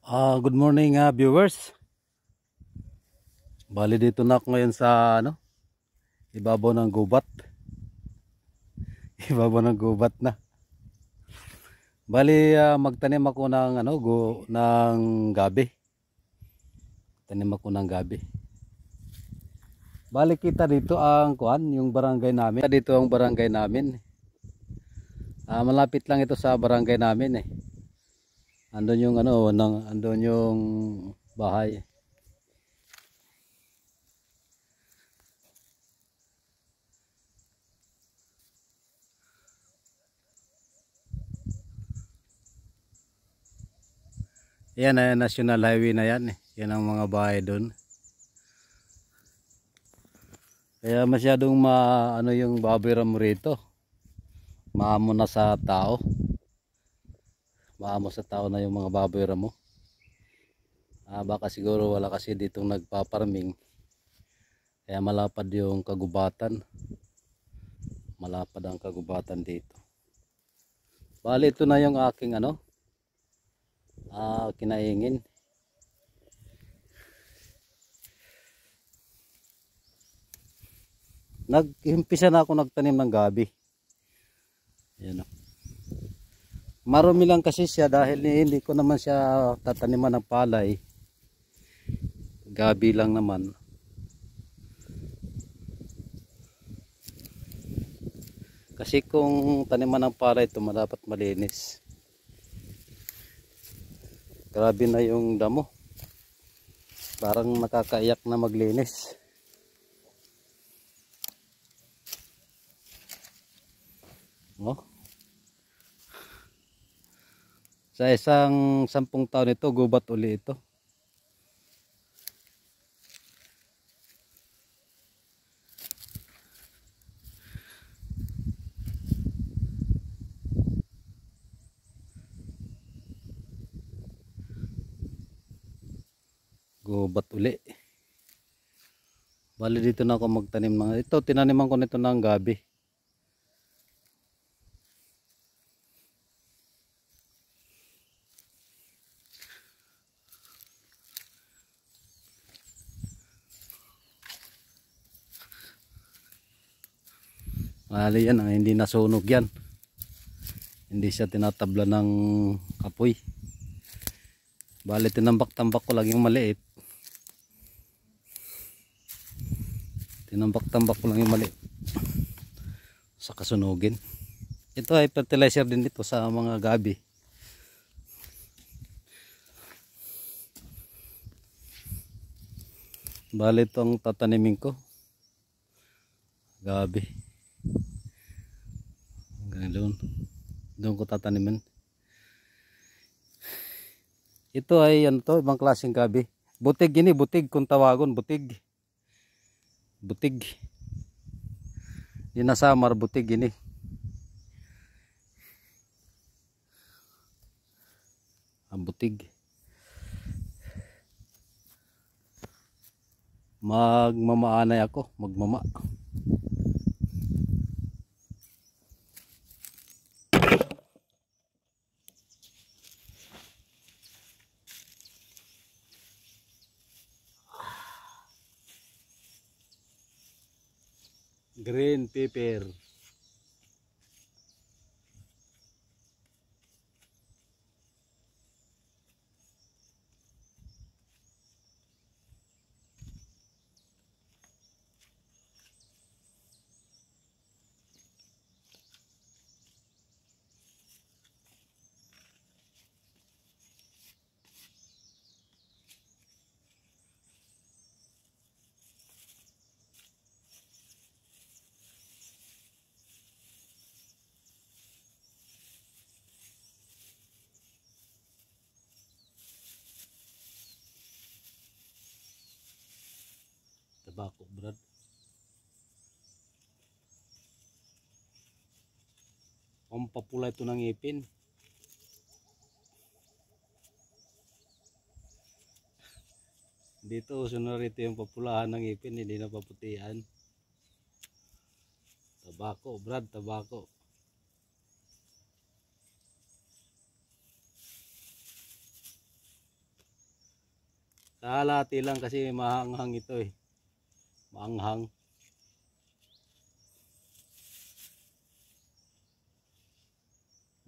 Good morning viewers. Bali dito na ako ngayon sa ibabaw ng gubat. Ibabaw ng gubat na. Bali magtanim ako ng ng gabi. Tanim ako ng gabi. Bali kita dito ang yung barangay namin. Dito ang barangay namin. Malapit lang ito sa barangay namin eh. Andun yung andun yung bahay. Yan ay national highway na yan eh. Yan ang mga bahay doon. Kaya masyadong yung baboy mo rito. Maamo na sa tao. Maamo sa tao na yung mga baboy mo. Baka siguro wala kasi ditong nagpaparming. Kaya malapad yung kagubatan. Malapad ang kagubatan dito. Bali ito na yung aking kinaingin. Nag-umpisa na ako nagtanim ng gabi. Ayan o. Marumi lang kasi siya dahil hindi ko naman siya tataniman ng palay. Gabi lang naman. Kasi kung taniman ng palay ito dapat malinis. Grabe na yung damo. Parang nakakaiyak na maglinis. Oh. Sa isang 10 taon ito, gubat uli ito. Gubat uli. Bali dito na ako magtanim ng ito. Tinaniman ko nito ng gabi. Bali yan, hindi nasunog yan. Hindi siya tinatabla ng kapoy. Bali tinambak-tambak ko lang yung maliit. Tinambak-tambak ko lang yung maliit. Sa kasunugin. Ito ay fertilizer din dito sa mga gabi. Bali itong tatanimin ko. Gabi. Hanggang doon ko tatanimin. Ito ay ibang klaseng gabi. Butig ini, butig kung tawagon, butig. Butig. Yung nasamar, butig ini. Ang butig. Magmamaanay ako, magmama. Green pepper. Tabako, brad. Pampapula ito ng ngipin. Dito sunod ito yung papulahan ng ngipin, hindi na paputihan. Tabako, brad, tabako. Kalahati lang kasi mahanghang ito eh. Maanghang.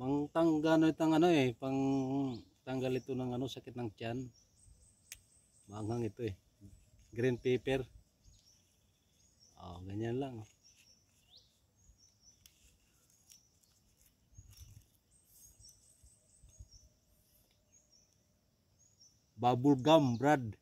Mangtanggal itong ano eh, pang tanggal ito ng ano, sakit ng tiyan. Maanghang ito eh. Green pepper. Oh, ganyan lang. Bubble gum, Brad.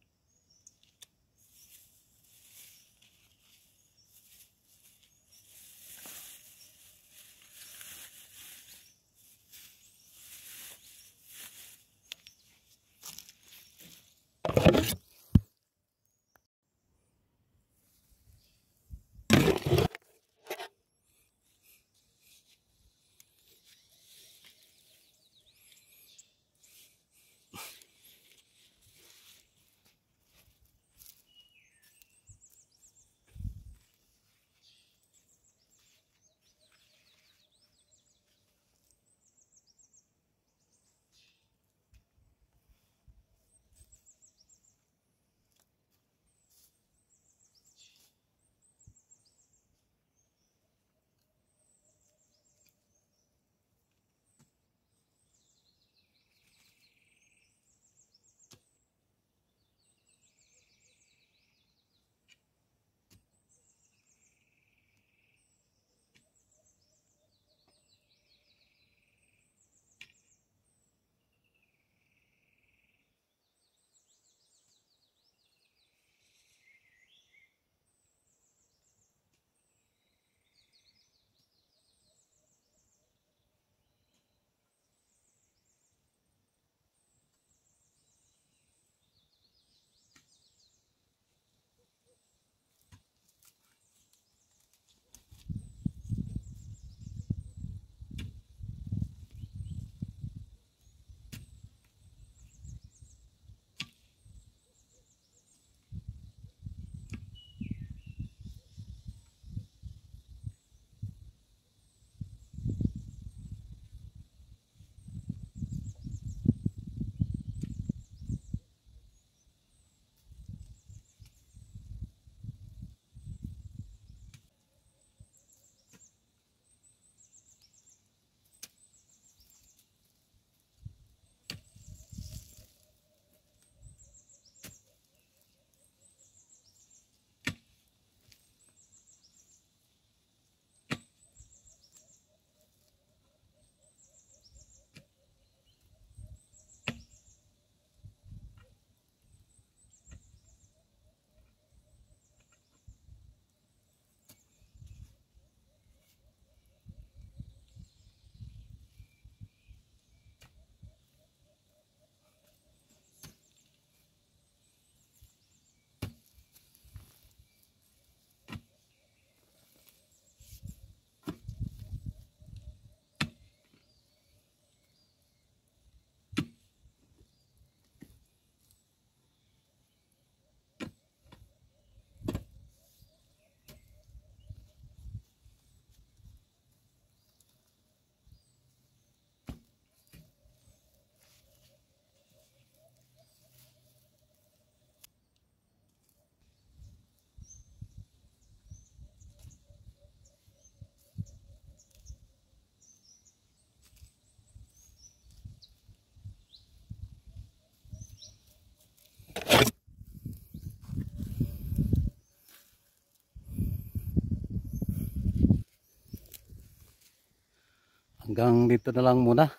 Hanggang dito na lang muna.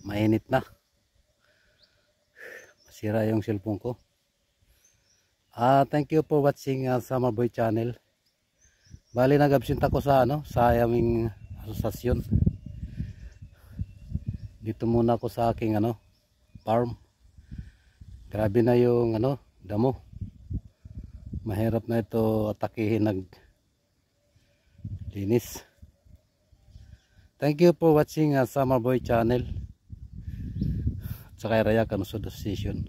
Mainit na. Masira yung cellphone ko. Thank you for watching Summer Boy Channel. Bali nag-absent ako sa sa aming asosasyon. Dito muna ako sa aking farm. Grabe na yung damo. Mahirap na ito atakihin linis. Thank you for watching Summer Boy Channel. At saka Raya Kanusod Association.